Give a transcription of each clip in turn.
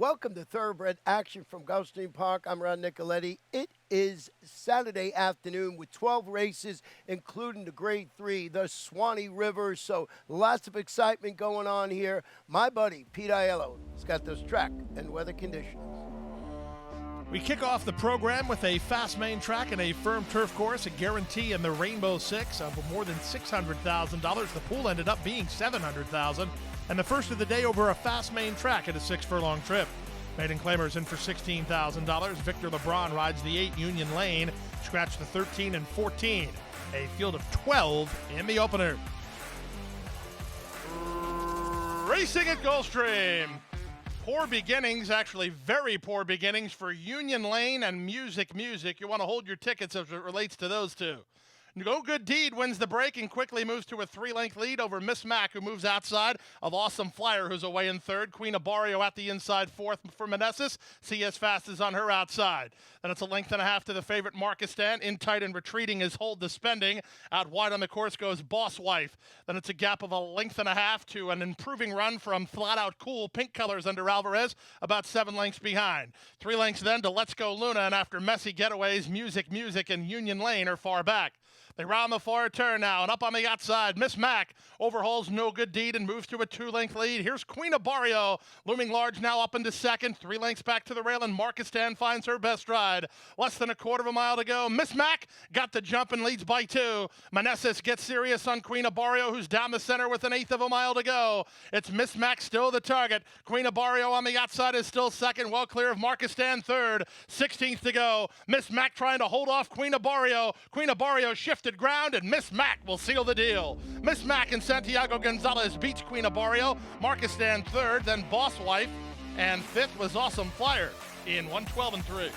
Welcome to Thoroughbred Action from Gulfstream Park. I'm Ron Nicoletti. It is Saturday afternoon with 12 races, including the Grade 3, the Swanee River. So lots of excitement going on here. My buddy, Pete Aiello, has got those track and weather conditions. We kick off the program with a fast main track and a firm turf course, a guarantee in the Rainbow Six of more than $600,000. The pool ended up being $700,000. And the first of the day over a fast main track at a 6-furlong trip. Maiden claimers in for $16,000. Victor LeBron rides the 8 Union Lane, scratched the 13 and 14. A field of 12 in the opener. Racing at Gulfstream. Poor beginnings, actually very poor beginnings for Union Lane and Music. You want to hold your tickets as it relates to those two. No Good Deed wins the break and quickly moves to a 3-length lead over Miss Mac, who moves outside of Awesome Flyer, who's away in third. Queen of Barrio at the inside fourth for Manessis. CS Fast is on her outside. Then it's a length and a half to the favorite Markistan. In tight and retreating is Hold the Spending. Out wide on the course goes Boss Wife. Then it's a gap of a length and a half to an improving run from Flat Out Cool. Pink colors under Alvarez, about 7 lengths behind. 3 lengths then to Let's Go Luna, and after messy getaways, Music, and Union Lane are far back. They round the far turn now, and up on the outside, Miss Mac overhauls No Good Deed and moves to a 2-length lead. Here's Queen of Barrio, looming large now up into second. 3 lengths back to the rail, and Markistan finds her best ride. Less than a quarter of a mile to go. Miss Mac got the jump and leads by 2. Manessis gets serious on Queen of Barrio, who's down the center with an 1/8 of a mile to go. It's Miss Mac still the target. Queen of Barrio on the outside is still second, well clear of Markistan third. 16th to go. Miss Mac trying to hold off Queen of Barrio. Queen of Barrio shifted ground, and Miss Mac will seal the deal. Miss Mac and Santiago Gonzalez beats Queen of Barrio. Markistan third, then Boss Wife, and fifth was Awesome Flyer in 1:12 and 3.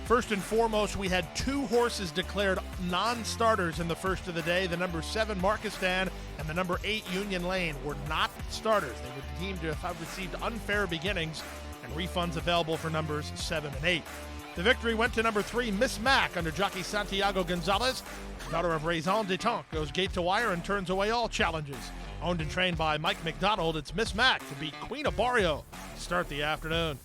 First and foremost, we had 2 horses declared non-starters in the first of the day. The number 7 Markistan and the number 8 Union Lane were not starters. They were deemed to have received unfair beginnings, and refunds available for numbers 7 and 8. The victory went to number 3, Miss Mac, under jockey Santiago Gonzalez. Daughter of Raison Detente goes gate to wire and turns away all challenges. Owned and trained by Mike McDonald, it's Miss Mac to beat Queen of Barrio to start the afternoon.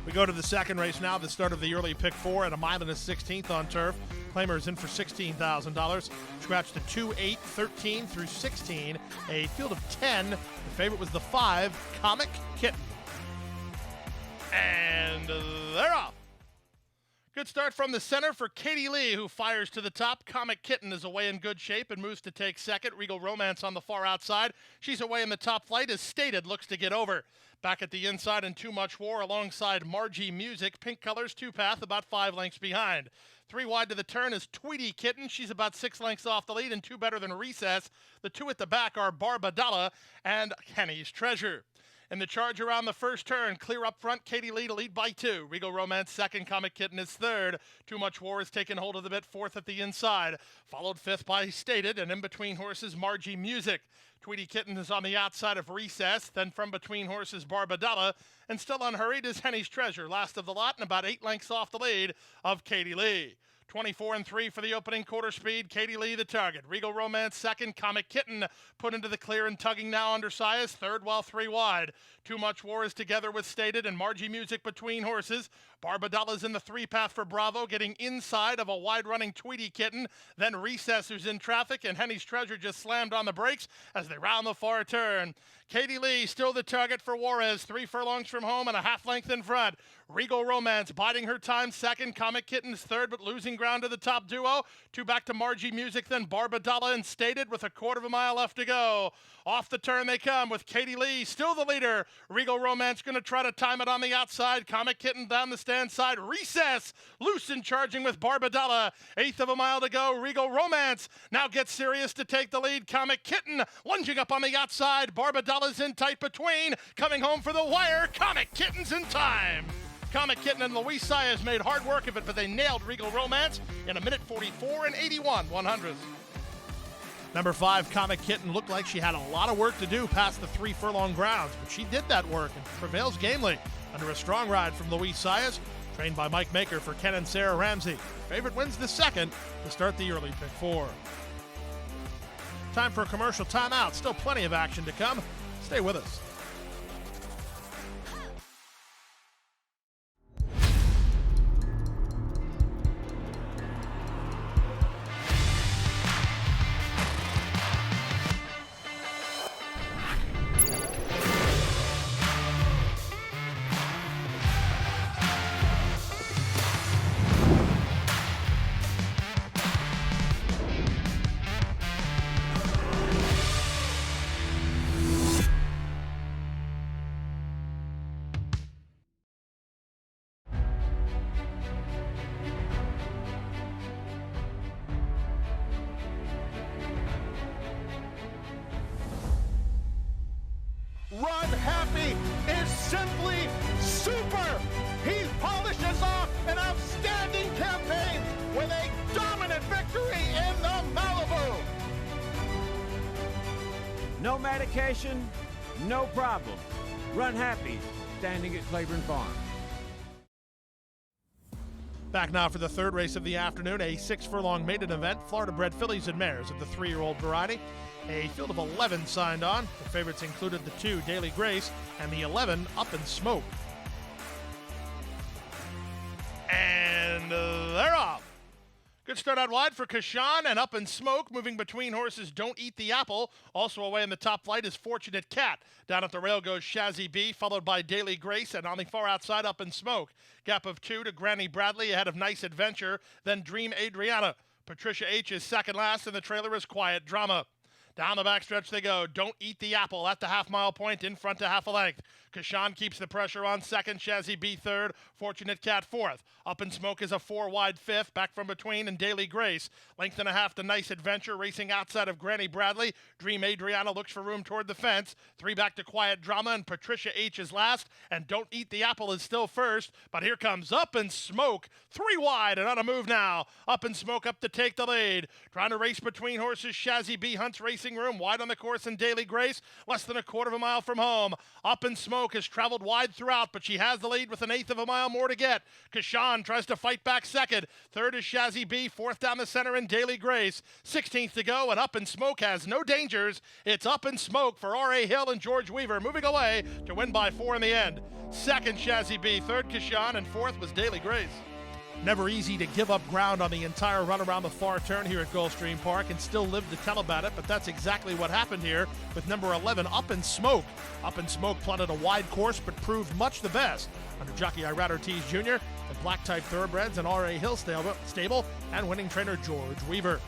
We go to the second race now, the start of the early pick 4 at a mile and a 16th on turf. Claimers in for $16,000. Scratched the 2, 8, 13 through 16. A field of 10. The favorite was the 5, Comic Kitten. And they're off. Good start from the center for Katie Lee, who fires to the top. Comic Kitten is away in good shape and moves to take second. Regal Romance on the far outside. She's away in the top flight as Stated looks to get over. Back at the inside and Too Much War alongside Margie Music. Pink colors, 2-path, about 5 lengths behind. 3 wide to the turn is Tweety Kitten. She's about 6 lengths off the lead and 2 better than Recess. The 2 at the back are Barbadalla and Henny's Treasure. In the charge around the first turn, clear up front, Katie Lee to lead by 2. Regal Romance second, Comic Kitten is third. Too Much War has taken hold of the bit, fourth at the inside. Followed fifth by Stated, and in between horses, Margie Music. Tweety Kitten is on the outside of Recess, then from between horses, Barbadalla, and still unhurried is Henny's Treasure, last of the lot and about 8 lengths off the lead of Katie Lee. 24 and 3 for the opening quarter speed. Katie Lee the target. Regal Romance second. Comic Kitten put into the clear and tugging now under Sias. Third while 3 wide. Too Much War is together with Stated and Margie Music between horses. Barbadalla's in the 3-path for Bravo, getting inside of a wide-running Tweety Kitten. Then Recess, who's in traffic, and Henny's Treasure just slammed on the brakes as they round the far turn. Katie Lee still the target for Juarez. 3 furlongs from home and a half length in front. Regal Romance biding her time second. Comic Kitten's third, but losing ground to the top duo. 2 back to Margie Music, then Barbadalla and Stated with a quarter of a mile left to go. Off the turn they come with Katie Lee still the leader. Regal Romance going to try to time it on the outside. Comic Kitten down the stand side. Recess loose and charging with Barbadalla. 1/8 of a mile to go. Regal Romance now gets serious to take the lead. Comic Kitten lunging up on the outside. Barbadalla's in tight between. Coming home for the wire. Comic Kitten's in time. Comic Kitten and Luis Saez made hard work of it, but they nailed Regal Romance in 1:44 and 81 100ths. Number 5, Comic Kitten, looked like she had a lot of work to do past the 3 furlong grounds, but she did that work and prevails gamely under a strong ride from Luis Saez, trained by Mike Maker for Ken and Sarah Ramsey. Favorite wins the second to start the early pick 4. Time for a commercial timeout. Still plenty of action to come. Stay with us. No medication, no problem. Run happy, standing at Claiborne Farm. Back now for the third race of the afternoon, a 6-furlong maiden event, Florida-bred fillies and mares of the 3-year-old variety. A field of 11 signed on. The favorites included the 2, Daily Grace, and the 11, Up in Smoke. And they're off. Good start out wide for Kashan, and Up in Smoke, moving between horses, Don't Eat the Apple. Also away in the top flight is Fortunate Cat. Down at the rail goes Shazzy B, followed by Daily Grace, and on the far outside, Up in Smoke. Gap of 2 to Granny Bradley, ahead of Nice Adventure, then Dream Adriana. Patricia H is second last, and the trailer is Quiet Drama. Down the backstretch they go. Don't Eat the Apple at the half-mile point, in front to half a length. Kashan keeps the pressure on second. Shazzy B third. Fortunate Cat fourth. Up in Smoke is a 4-wide fifth. Back from between and Daily Grace. Length and a half to Nice Adventure, racing outside of Granny Bradley. Dream Adriana looks for room toward the fence. 3 back to Quiet Drama, and Patricia H is last. And Don't Eat the Apple is still first. But here comes Up in Smoke. 3 wide and on a move now. Up in Smoke up to take the lead. Trying to race between horses. Shazzy B hunts racing room. Wide on the course and Daily Grace. Less than a quarter of a mile from home. Up in Smoke has traveled wide throughout, but she has the lead with an eighth of a mile more to get. Kashan tries to fight back second. Third is Shazzy B. Fourth down the center in Daily Grace. 16th to go, and Up in Smoke has no dangers. It's Up in Smoke for R.A. Hill and George Weaver, moving away to win by 4 in the end. Second, Shazzy B. Third, Kashan, and fourth was Daily Grace. Never easy to give up ground on the entire run around the far turn here at Gulfstream Park and still live to tell about it, but that's exactly what happened here with number 11, Up in Smoke. Up in Smoke plotted a wide course but proved much the best under jockey Irad Ortiz Jr., the black-type thoroughbreds and R.A. Hill stable, and winning trainer George Weaver.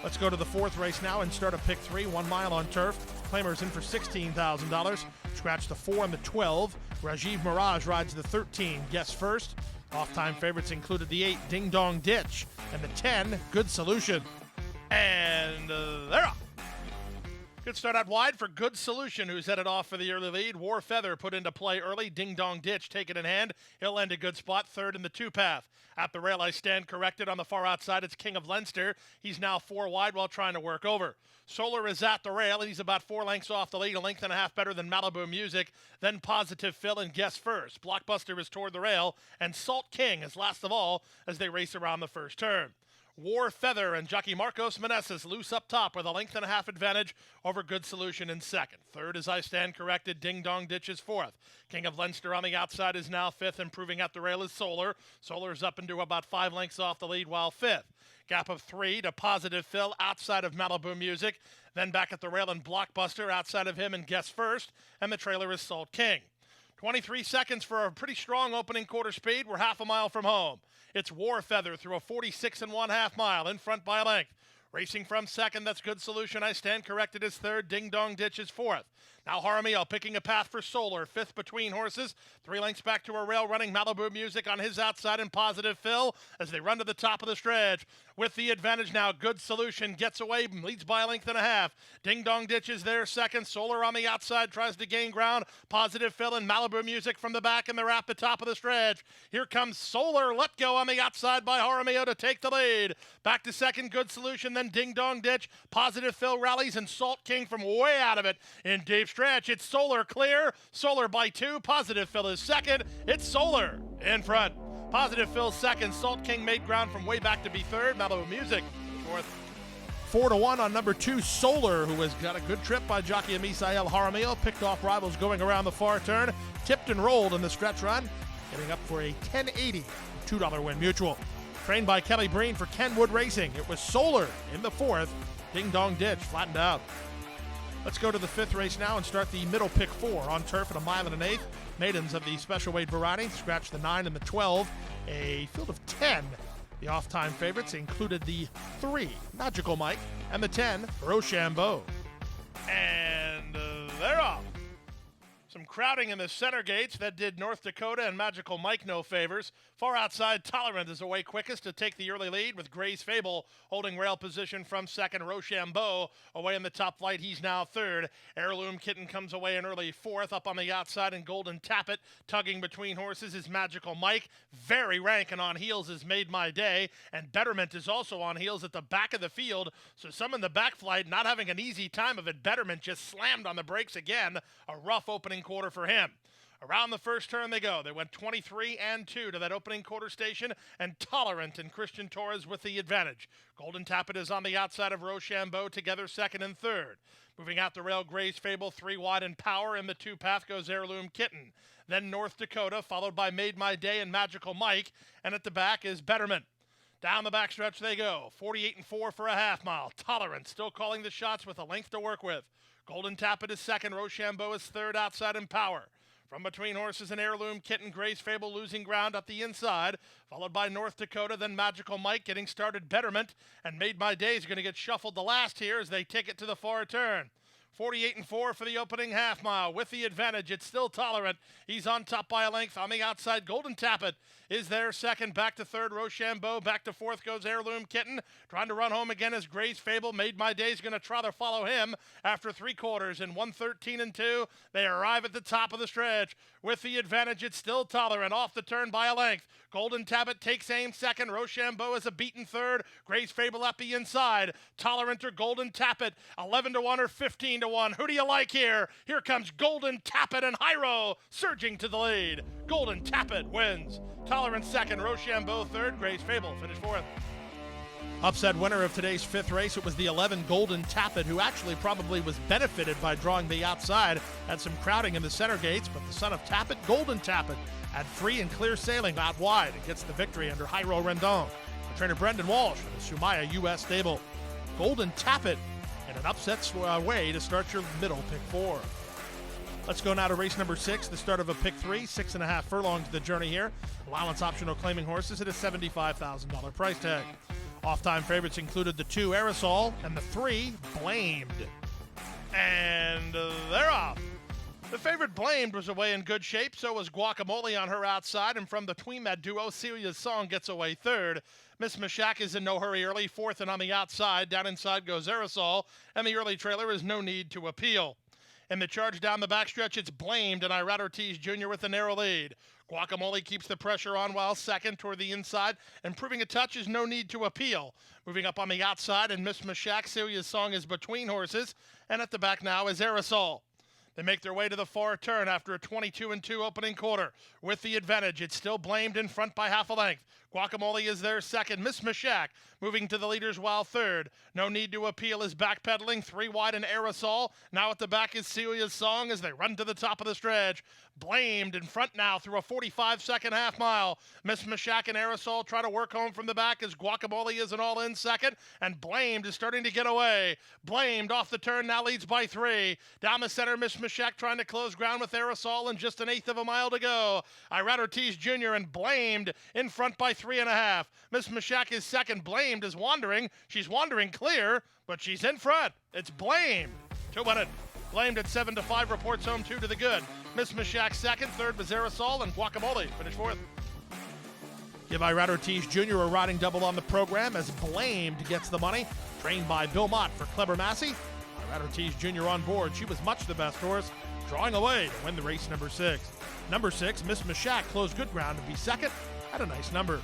Let's go to the fourth race now and start a pick 3, 1 mile on turf. Claimers in for $16,000. Scratch the 4 and the 12. Rajiv Mirage rides the 13, Guess First. Off-time favorites included the 8, Ding Dong Ditch, and the 10, Good Solution. And they're off. Good start out wide for Good Solution, who's headed off for the early lead. War Feather put into play early. Ding Dong Ditch taken in hand. He'll end a good spot, third in the 2-path. At the rail, I stand corrected. On the far outside, it's King of Leinster. He's now 4 wide while trying to work over. Solar is at the rail, and he's about 4 lengths off the lead, a length and a half better than Malibu Music. Then Positive Phil and Guess First. Blockbuster is toward the rail, and Salt King is last of all as they race around the first turn. War Feather and jockey Marcos Meneses loose up top with a length and a half advantage over Good Solution in second. Third, as I stand corrected, Ding Dong Ditch is fourth. King of Leinster on the outside is now fifth. Improving at the rail is Solar. Solar's up into about 5 lengths off the lead while fifth. Gap of 3 to Positive Phil outside of Malibu Music. Then back at the rail and Blockbuster outside of him and Guess First. And the trailer is Salt King. 23 seconds for a pretty strong opening quarter speed. We're half a mile from home. It's War Feather through a 46 1/2 mile, in front by a length. Racing from second, that's Good Solution. I stand corrected is third. Ding Dong Ditch is fourth. Now Jaramillo picking a path for Solar. Fifth between horses. 3 lengths back to a rail running Malibu Music on his outside and Positive Phil as they run to the top of the stretch. With the advantage now, Good Solution gets away, leads by a length and a half. Ding Dong Ditch is there second. Solar on the outside tries to gain ground. Positive Phil and Malibu Music from the back, and they're at the top of the stretch. Here comes Solar, let go on the outside by Jaramillo to take the lead. Back to second, Good Solution, then Ding Dong Ditch. Positive Phil rallies, and Salt King from way out of it in deep stretch. It's Solar clear. Solar by 2. Positive Phil is second. It's Solar in front. Positive Phil second. Salt King made ground from way back to be third. Malibu Music fourth. 4-1 on number 2, Solar, who has got a good trip by jockey Misael Jaramillo. Picked off rivals going around the far turn. Tipped and rolled in the stretch run. Getting up for a $10.80 $2 win mutual. Trained by Kelly Breen for Kenwood Racing. It was Solar in the 4th. Ding Dong Ditch flattened out. Let's go to the 5th race now and start the middle pick 4 on turf at a mile and an eighth. Maidens of the special weight variety. Scratch the 9 and the 12. A field of 10. The off-time favorites included the 3, Magical Mike, and the 10, Rochambeau. And they're off. Some crowding in the center gates that did North Dakota and Magical Mike no favors. Far outside, Tolerant is away quickest to take the early lead, with Gray's Fable holding rail position from second. Rochambeau away in the top flight. He's now third. Heirloom Kitten comes away in early fourth. Up on the outside, and Golden Tappet tugging between horses is Magical Mike. Very ranking on heels is Made My Day, and Betterment is also on heels at the back of the field. So some in the back flight not having an easy time of it. Betterment just slammed on the brakes again. A rough opening quarter for him. Around the first turn they go. They went 23-2 to that opening quarter station, and Tolerant and Christian Torres with the advantage. Golden Tappet is on the outside of Rochambeau, together second and third. Moving out the rail, Gray's Fable, 3 wide in power. In the 2 path goes Heirloom Kitten. Then North Dakota, followed by Made My Day and Magical Mike, and at the back is Betterment. Down the backstretch they go, 48-4 for a half mile. Tolerant still calling the shots with a length to work with. Golden Tappet is second, Rochambeau is third outside in power. From between horses and Heirloom Kitten, Gray's Fable losing ground at the inside, followed by North Dakota, then Magical Mike getting started. Betterment, and Made My Day is going to get shuffled the last here as they take it to the far turn. 48-4 for the opening half mile. With the advantage, it's still Tolerant. He's on top by a length. On the outside, Golden Tappet is there second. Back to third, Rochambeau. Back to fourth goes Heirloom Kitten. Trying to run home again is Gray's Fable. Made My Day is going to try to follow him after 3 quarters. In 1:13-2, they arrive at the top of the stretch. With the advantage, it's still Tolerant. Off the turn by a length. Golden Tappet takes aim second. Rochambeau is a beaten third. Gray's Fable at the inside. Tolerant or Golden Tappet, 11-1 or 15-1. Who do you like here? Here comes Golden Tappet and Hyro surging to the lead. Golden Tappet wins. Tolerant second. Rochambeau third. Gray's Fable finished fourth. Upset winner of today's 5th race, it was the 11 Golden Tappet, who actually probably was benefited by drawing the outside. Had some crowding in the center gates, but the son of Tappet, Golden Tappet, had free and clear sailing out wide and gets the victory under Hyro Rendon. Trainer Brendan Walsh for the Sumaya U.S. stable. Golden Tappet in an upset way to start your middle pick 4. Let's go now to race number 6, the start of a pick 3, 6.5 furlongs to the journey here. Allowance optional claiming horses at a $75,000 price tag. Off-time favorites included the 2 Aerosol and the 3 Blamed. And they're off. The favorite Blamed was away in good shape, so was Guacamole on her outside, and from the Tweemed duo, Celia's Song gets away third. Miss Mashak is in no hurry early, fourth and on the outside. Down inside goes Aerosol, and the early trailer is No Need to Appeal. In the charge down the backstretch, it's Blamed, and Irad Ortiz Jr. with a narrow lead. Guacamole keeps the pressure on while second toward the inside, and proving a touch is No Need to Appeal. Moving up on the outside, and Miss Mashak, Celia's Song is between horses, and at the back now is Aerosol. They make their way to the far turn after a 22-2 opening quarter. With the advantage, it's still Blamed in front by half a length. Guacamole is there second. Miss Mashak moving to the leaders while third. No Need to Appeal is backpedaling. 3 wide and Aerosol. Now at the back is Celia's Song as they run to the top of the stretch. Blamed in front now through a 45-second half mile. Miss Mashak and Aerosol try to work home from the back as Guacamole is an all-in second. And Blamed is starting to get away. Blamed off the turn now leads by 3. Down the center, Miss Mashak trying to close ground with Aerosol and just 1/8 of a mile to go. Irad Ortiz Jr. and Blamed in front by 3.5. Miss Mashak is second. Blamed is wandering. She's wandering clear, but she's in front. It's Blamed to win it. Blamed at 7-5 reports home 2 to the good. Miss Mashak second, third was Aerosol, and Guacamole finished fourth. Give Irad Ortiz Jr. a riding double on the program as Blamed gets the money. Trained by Bill Mott for Clever Massey. Irad Ortiz Jr. on board. She was much the best horse, drawing away to win the race number 6. Number 6, Miss Mashak closed good ground to be second at a nice number.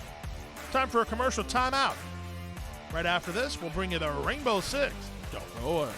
Time for a commercial timeout. Right after this, we'll bring you the Rainbow 6. Don't go away.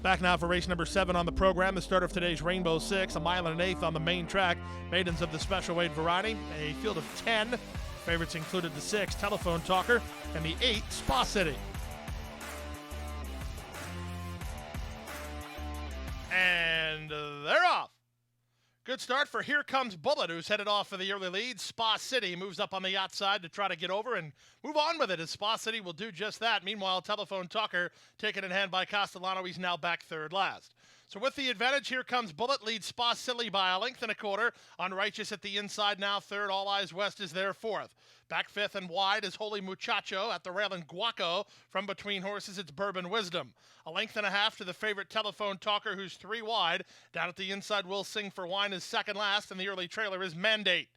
Back now for race number 7 on the program, the start of today's Rainbow 6, 1 1/8 on the main track. Maidens of the special weight variety, a field of 10. Favorites included the 6, Telephone Talker, and the 8, Spa City. start for Here Comes Bullet, who's headed off for the early lead. Spa City moves up on the outside to try to get over and move on with it, as Spa City will do just that. Meanwhile, Telephone Talker, taken in hand by Castellano, he's now back third last. So with the advantage, Here Comes Bullet leads Spa City by a length and a quarter. Unrighteous at the inside now third. All Eyes West is there fourth. Back fifth and wide is Holy Muchacho. At the rail and Guaco. From between horses, it's Bourbon Wisdom. A length and a half to the favorite Telephone Talker, who's three wide. Down at the inside, Will Sing for Wine is second last, and the early trailer is Mandate.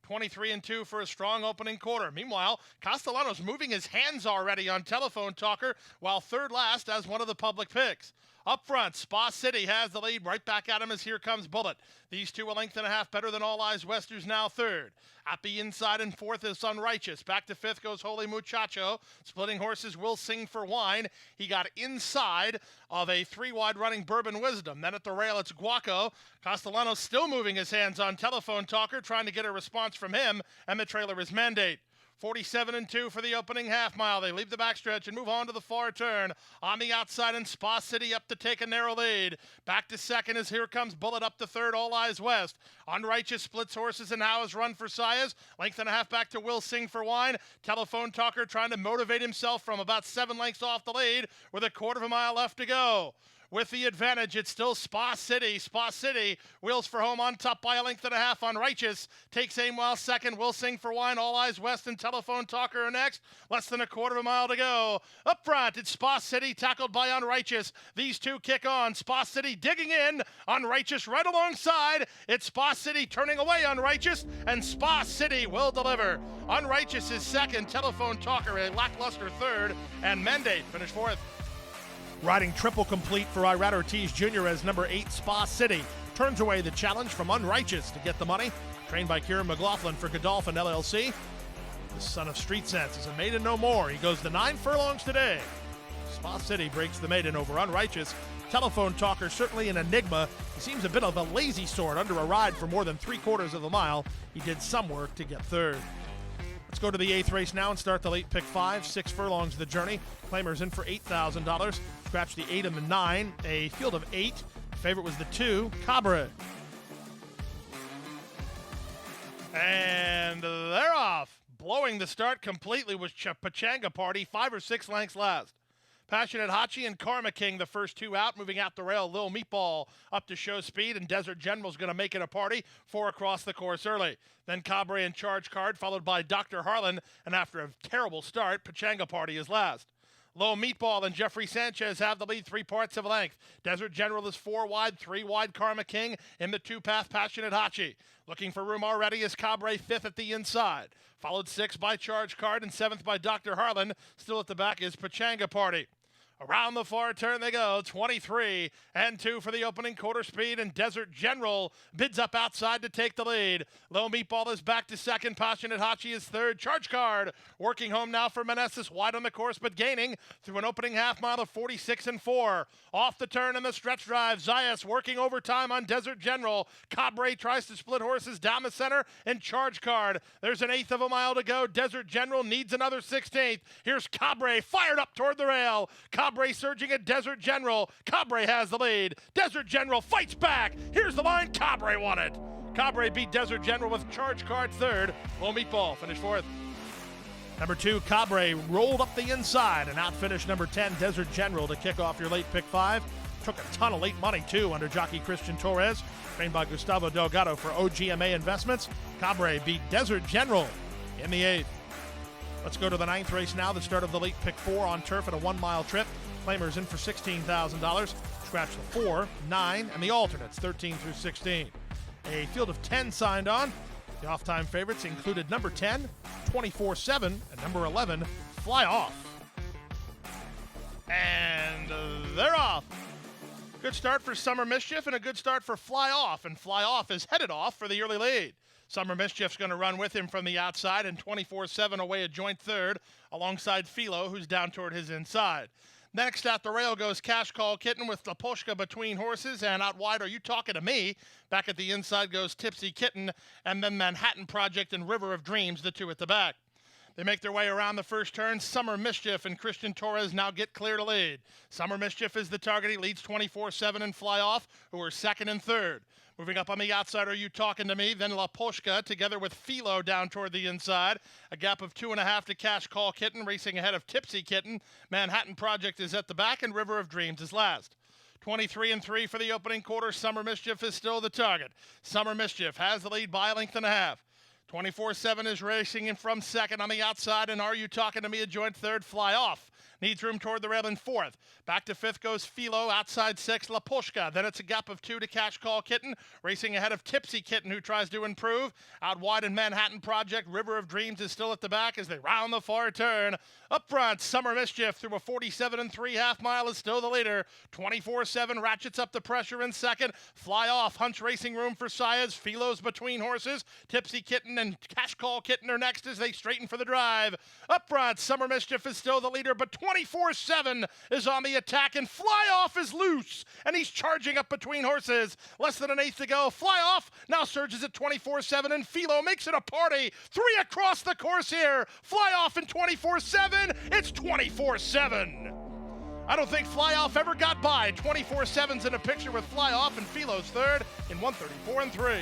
23-2 for a strong opening quarter. Meanwhile, Castellano's moving his hands already on Telephone Talker, while third last as one of the public picks. Up front, Spa City has the lead. Right back at him as Here Comes Bullet. These two a length and a half better than All Eyes West, who's now third. At the inside and fourth is Unrighteous. Back to fifth goes Holy Muchacho. Splitting horses Will Sing for Wine. He got inside of a three-wide running Bourbon Wisdom. Then at the rail, it's Guaco. Castellano still moving his hands on Telephone Talker, trying to get a response from him, and the trailer is Mandate. 47-2 for the opening half mile. They leave the backstretch and move on to the far turn. On the outside, and Spa City up to take a narrow lead. Back to second as Here Comes Bullet up to third. All Eyes West. Unrighteous splits horses and now is Run for Sias. Length and a half back to Will Sing for Wine. Telephone Talker trying to motivate himself from about 7 lengths off the lead with a quarter of a mile left to go. With the advantage, it's still Spa City. Spa City wheels for home on top by a length and a half. Unrighteous takes aim while second. Will Sing for Wine. All Eyes West and Telephone Talker are next. Less than a quarter of a mile to go. Up front, it's Spa City tackled by Unrighteous. These two kick on. Spa City digging in. Unrighteous right alongside. It's Spa City turning away Unrighteous, and Spa City will deliver. Unrighteous is second. Telephone Talker a lackluster third, and Mandate finished fourth. Riding triple complete for Irad Ortiz Jr. as number 8 Spa City turns away the challenge from Unrighteous to get the money. Trained by Kieran McLaughlin for Godolphin LLC. The son of Street Sense is a maiden no more. He goes the 9 furlongs today. Spa City breaks the maiden over Unrighteous. Telephone Talker certainly an enigma. He seems a bit of a lazy sort under a ride for more than 3/4 of a mile. He did some work to get third. Let's go to the 8th race now and start the late pick 5. 6 furlongs of the journey. Claimers in for $8,000. Scratch the 8 and the 9. A field of 8. Favorite was the 2, Cabre. And they're off. Blowing the start completely was Pachanga Party, 5 or 6 lengths last. Passionate Hachi and Karma King, the first two out. Moving out the rail, Lil Meatball up to show speed, and Desert General's going to make it a party. 4 across the course early. Then Cabre and Charge Card, followed by Dr. Harlan, and after a terrible start, Pachanga Party is last. Low Meatball and Jeffrey Sanchez have the lead 3 parts of a length. Desert General is 4 wide, 3 wide Karma King in the 2-path Passionate Hachi. Looking for room already is Cabre 5th at the inside. Followed 6th by Charge Card and 7th by Dr. Harlan. Still at the back is Pachanga Party. Around the far turn they go, 23-2 for the opening quarter speed, and Desert General bids up outside to take the lead. Low Meatball is back to second, Passionate Hachi is third. Charge Card working home now for Meneses, wide on the course but gaining through an opening half mile of 46-4. Off the turn in the stretch drive, Zayas working overtime on Desert General. Cabre tries to split horses down the center, and Charge Card. There's an 1/8 of a mile to go. Desert General needs another 16th. Here's Cabre fired up toward the rail. Cabre surging at Desert General. Cabre has the lead. Desert General fights back. Here's the line. Cabre won it. Cabre beat Desert General with Charge Card third. Low Meatball finished fourth. Number 2, Cabre rolled up the inside and outfinished number 10, Desert General, to kick off your late pick 5. Took a ton of late money, too, under jockey Christian Torres, trained by Gustavo Delgado for OGMA Investments. Cabre beat Desert General in the 8th. Let's go to the 9th race now, the start of the late pick 4 on turf at a 1-mile trip. Claimers in for $16,000. Scratch the 4, 9, and the alternates, 13 through 16. A field of 10 signed on. The off-time favorites included number 10, 24-7, and number 11, Fly Off. And they're off. Good start for Summer Mischief and a good start for Fly Off, and Fly Off is headed off for the early lead. Summer Mischief's going to run with him from the outside, and 24-7 away a joint third alongside Philo, who's down toward his inside. Next at the rail goes Cash Call Kitten with Laposhka between horses, and out wide, Are You Talking to Me? Back at the inside goes Tipsy Kitten, and then Manhattan Project and River of Dreams, the two at the back. They make their way around the first turn. Summer Mischief and Christian Torres now get clear to lead. Summer Mischief is the target. He leads 24-7 and Fly Off, who are second and third. Moving up on the outside, Are You Talking to Me? Then La Poshka together with Philo down toward the inside. A gap of 2.5 to Cash Call Kitten, racing ahead of Tipsy Kitten. Manhattan Project is at the back, and River of Dreams is last. 23-3 for the opening quarter. Summer Mischief is still the target. Summer Mischief has the lead by a length and a half. 24-7 is racing in from second on the outside, and Are You Talking to Me? A joint third. Fly Off needs room toward the rail in fourth. Back to fifth goes Philo, outside six, La Pushka. Then it's a gap of 2 to Cash Call Kitten, racing ahead of Tipsy Kitten, who tries to improve. Out wide in Manhattan Project, River of Dreams is still at the back as they round the far turn. Up front, Summer Mischief through a 47-3 half mile is still the leader. 24-7 ratchets up the pressure in second. Fly Off hunts racing room for Sayas. Philo's between horses. Tipsy Kitten and Cash Call Kitten are next as they straighten for the drive. Up front, Summer Mischief is still the leader, but 24-7 is on the attack, and Fly Off is loose, and he's charging up between horses. Less than an eighth to go. Fly Off now surges at 24-7, and Philo makes it a party. 3 across the course here. Fly Off in 24-7. It's 24-7. I don't think Fly Off ever got by. 24-7's in a picture with Fly Off, and Philo's third in 134-3.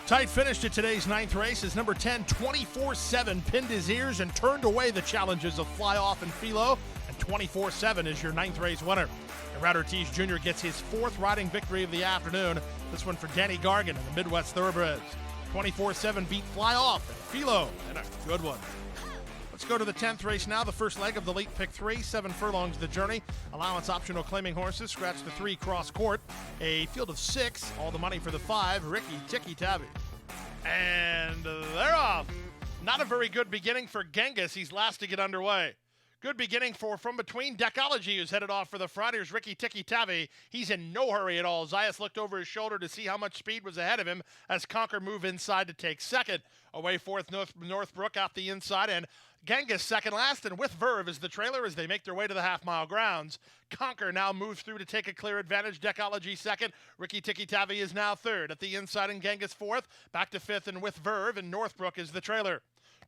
Tight finish to today's ninth race as number 10, 24-7, pinned his ears and turned away the challenges of Fly Off and Philo, and 24-7 is your ninth race winner. And Router Ortiz Jr. gets his fourth riding victory of the afternoon, this one for Danny Gargan in the Midwest Thoroughbreds. 24-7 beat Fly Off and Philo, and a good one. Let's go to the 10th race now, the first leg of the late pick 3, 7 furlongs the journey. Allowance optional claiming horses, scratch the 3 cross court. A field of 6, all the money for the 5, Ricky Tiki Tavi. And they're off. Not a very good beginning for Genghis, he's last to get underway. Good beginning for From Between Decology, who's headed off for the front. Here's Ricky Tiki Tavi. He's in no hurry at all. Zayas looked over his shoulder to see how much speed was ahead of him as Conquer moved inside to take second. Away fourth, Northbrook out the inside, and Genghis second last, and with Verve is the trailer as they make their way to the half-mile grounds. Conquer now moves through to take a clear advantage. Decology second. Ricky Tiki Tavi is now third. At the inside, and Genghis fourth. Back to fifth, and with Verve, and Northbrook is the trailer.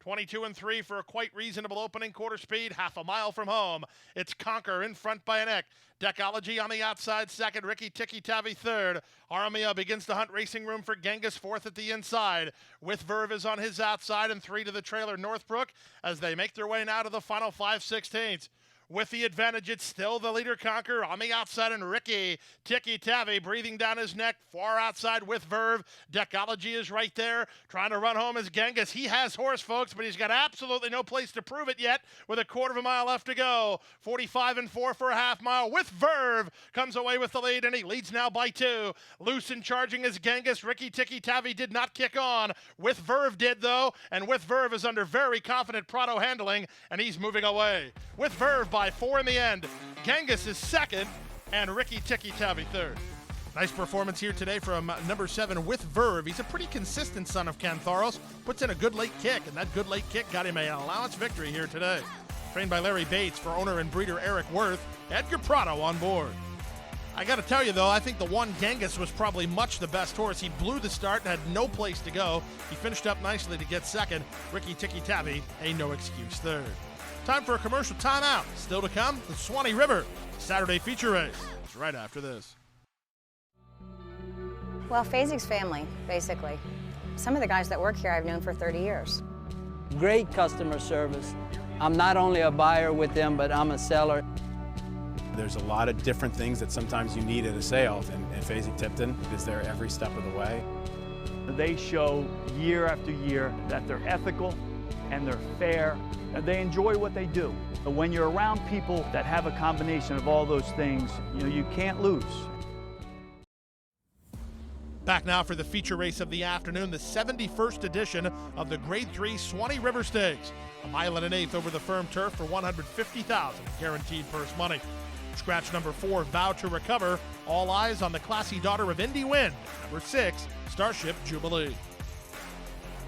22-3 for a quite reasonable opening quarter speed, half a mile from home. It's Conquer in front by a neck. Decology on the outside second, Ricky Tiki Tavi third. Aramia begins to hunt racing room for Genghis fourth at the inside. With Verve is on his outside, and 3 to the trailer Northbrook as they make their way now to the final 5/16. With the advantage, it's still the leader Conquer on the outside, and Ricky Tiki Tavi breathing down his neck, far outside with Verve. Decology is right there, trying to run home as Genghis. He has horse, folks, but he's got absolutely no place to prove it yet with a quarter of a mile left to go. 45-4 for a half mile. With Verve comes away with the lead, and he leads now by 2. Loose and charging is Genghis. Ricky Tiki Tavi did not kick on. With Verve did, though, and with Verve is under very confident Prado handling, and he's moving away. With Verve by 4 in the end. Genghis is second, and Ricky Tiki Tavi third. Nice performance here today from number 7, With Verve. He's a pretty consistent son of Ken Tharos. Puts in a good late kick, and that good late kick got him an allowance victory here today. Trained by Larry Bates for owner and breeder Eric Worth. Edgar Prado on board. I got to tell you, though, I think the one Genghis was probably much the best horse. He blew the start and had no place to go. He finished up nicely to get second. Ricky Tiki Tavi, a no excuse third. Time for a commercial timeout. Still to come, the Swanee River Saturday feature race. It's right after this. Well, Fazig's family, basically. Some of the guys that work here I've known for 30 years. Great customer service. I'm not only a buyer with them, but I'm a seller. There's a lot of different things that sometimes you need at a sale, and Fasig Tipton is there every step of the way. They show year after year that they're ethical and they're fair, and they enjoy what they do. But when you're around people that have a combination of all those things, you can't lose. Back now for the feature race of the afternoon, the 71st edition of the Grade 3 Swanee River Stakes. A mile and an eighth over the firm turf for $150,000 guaranteed purse money. Scratch number 4, Vow to Recover. All eyes on the classy daughter of Indy Wind. Number 6, Starship Jubilee.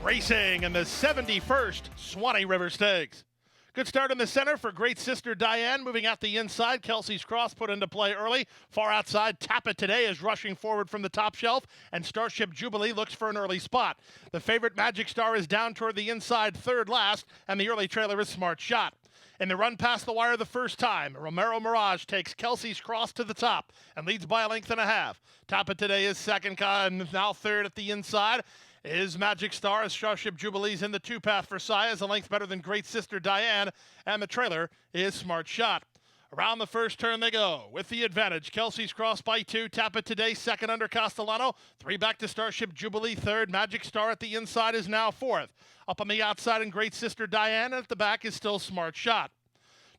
Racing in the 71st Swanee River Stakes. Good start in the center for great sister Diane, moving out the inside. Kelsey's Cross put into play early. Far outside, Tap It Today is rushing forward from the top shelf, and Starship Jubilee looks for an early spot. The favorite Magic Star is down toward the inside, third last, and the early trailer is Smart Shot. In the run past the wire the first time, Romero Mirage takes Kelsey's Cross to the top and leads by a length and a half. Top of today is second, and now third at the inside is Magic Star as Starship Jubilee's in the two-path for Saez, a length better than Great Sister Diane, and the trailer is Smart Shot. Around the first turn they go with the advantage. Kelsey's Cross by 2. Tap It Today, second under Castellano. 3 back to Starship Jubilee, third. Magic Star at the inside is now fourth. Up on the outside in Great Sister Diane, and at the back is still Smart Shot.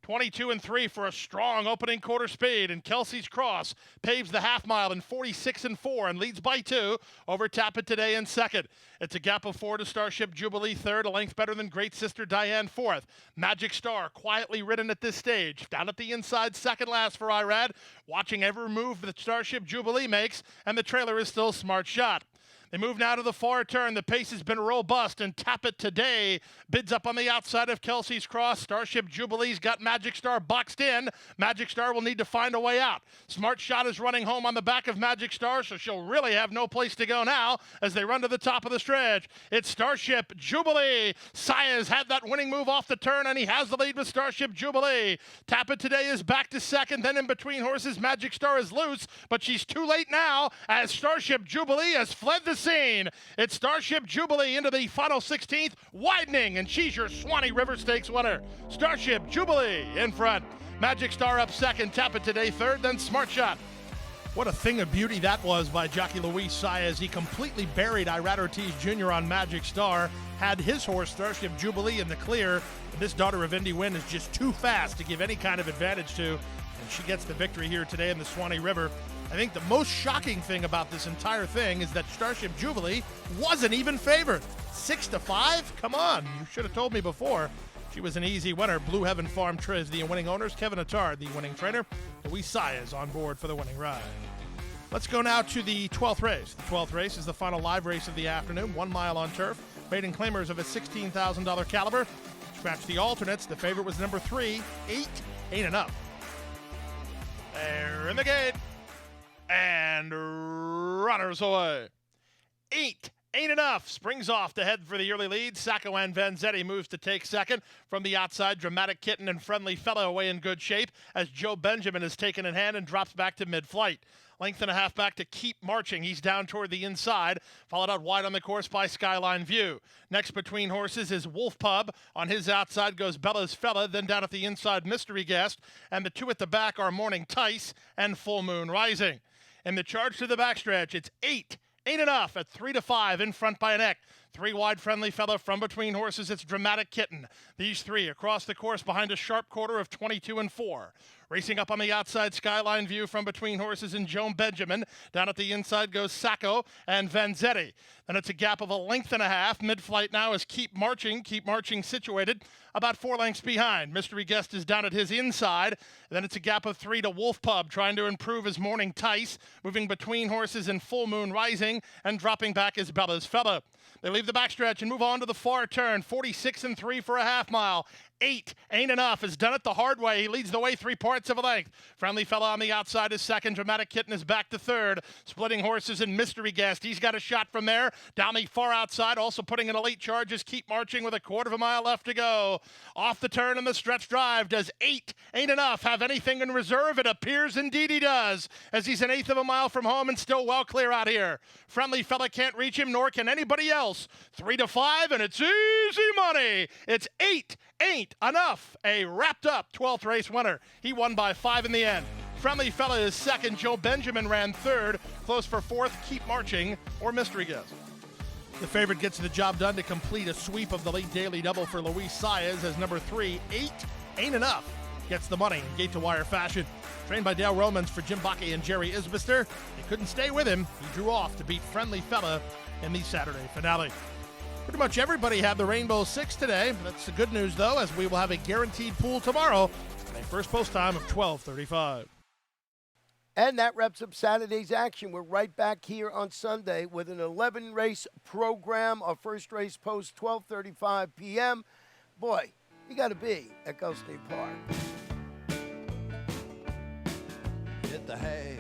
22 and 3 for a strong opening quarter speed, and Kelsey's Cross paves the half mile in 46 and 4 and leads by 2 over Tap It Today in second. It's a gap of 4 to Starship Jubilee third, a length better than Great Sister Diane fourth. Magic Star quietly ridden at this stage. Down at the inside, second last for Irad, watching every move that Starship Jubilee makes, and the trailer is still Smart Shot. They move now to the far turn. The pace has been robust, and Tap It Today bids up on the outside of Kelsey's Cross. Starship Jubilee's got Magic Star boxed in. Magic Star will need to find a way out. Smart Shot is running home on the back of Magic Star, so she'll really have no place to go now as they run to the top of the stretch. It's Starship Jubilee. Saez had that winning move off the turn, and he has the lead with Starship Jubilee. Tap It Today is back to second. Then in between horses, Magic Star is loose, but she's too late now as Starship Jubilee has fled the scene. It's Starship Jubilee into the final 16th, widening, and she's your Swanee River Stakes winner. Starship Jubilee in front. Magic Star up second, Tap It Today third, then Smart Shot. What a thing of beauty that was by jockey Luis Saez. He completely buried Irad Ortiz Jr. on Magic Star, had his horse Starship Jubilee in the clear. This daughter of Indy Win is just too fast to give any kind of advantage to, and she gets the victory here today in the Swanee River. I think the most shocking thing about this entire thing is that Starship Jubilee wasn't even favored. 6-5? Come on, you should have told me before. She was an easy winner. Blue Heaven Farm Triz, the winning owners. Kevin Attard, the winning trainer. Luis Saez on board for the winning ride. Let's go now to the 12th race. The 12th race is the final live race of the afternoon, 1 mile on turf. Maiden claimers of a $16,000 caliber. Scratch the alternates. The favorite was number 3, 8 ain't enough. They're in the gate. And runners away. 8 ain't enough. Springs off to head for the early lead. Sacco and Vanzetti moves to take second. From the outside, Dramatic Kitten and Friendly Fellow away in good shape as Joe Benjamin is taken in hand and drops back to mid-flight. Length and a half back to Keep Marching. He's down toward the inside, followed out wide on the course by Skyline View. Next between horses is Wolf Pub. On his outside goes Bella's Fella. Then down at the inside, Mystery Guest. And the two at the back are Morning Tice and Full Moon Rising. In the charge to the backstretch, it's 8 ain't enough at 3-5 in front by a neck. 3 wide Friendly Fellow. From between horses, it's Dramatic Kitten. These 3 across the course behind a sharp quarter of 22 and 4. Racing up on the outside, Skyline View from between horses and Joan Benjamin. Down at the inside goes Sacco and Vanzetti. Then it's a gap of a length and a half. Mid-flight now is Keep Marching situated about 4 lengths behind. Mystery Guest is down at his inside. Then it's a gap of 3 to Wolf Pub, trying to improve his Morning Tice. Moving between horses and Full Moon Rising, and dropping back is Bella's Fella. They leave the backstretch and move on to the far turn. 46 and 3 for a half mile. 8 ain't enough. Has done it the hard way. He leads the way 3/4 of a length. Friendly Fella on the outside is second. Dramatic Kitten is back to third. Splitting horses and Mystery Guest. He's got a shot from there. Down the far outside, also putting in a late charge is Keep Marching with a 1/4 mile left to go. Off the turn in the stretch drive. Does 8 ain't enough have anything in reserve? It appears indeed he does, as he's 1/8 of a mile from home and still well clear out here. Friendly Fella can't reach him, nor can anybody else. 3-5, and it's easy money. It's 8 ain't enough. A wrapped up 12th race winner. He won by 5 in the end. Friendly Fella is second. Joe Benjamin ran third. Close for fourth, Keep Marching or Mystery Guest. The favorite gets the job done to complete a sweep of the late daily double for Luis Saez as number 3, 8 ain't enough. Gets the money in gate-to-wire fashion. Trained by Dale Romans for Jim Bakke and Jerry Isbister. They couldn't stay with him. He drew off to beat Friendly Fella in the Saturday finale. Pretty much everybody had the Rainbow Six today. That's the good news, though, as we will have a guaranteed pool tomorrow at a first post time of 12:35. And that wraps up Saturday's action. We're right back here on Sunday with an 11-race program. Our first race post 12:35 p.m. Boy, you got to be at Gulfstream Park. Hit the hay.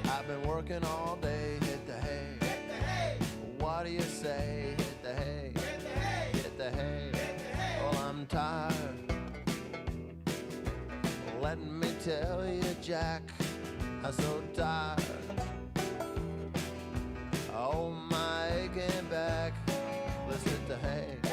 I've been working all day. Hit the hay. What do you say? Hit the hay. Hit the hay. Well, I'm tired. Let me tell you, Jack, I'm so tired. Oh, my aching back. Let's hit the hay.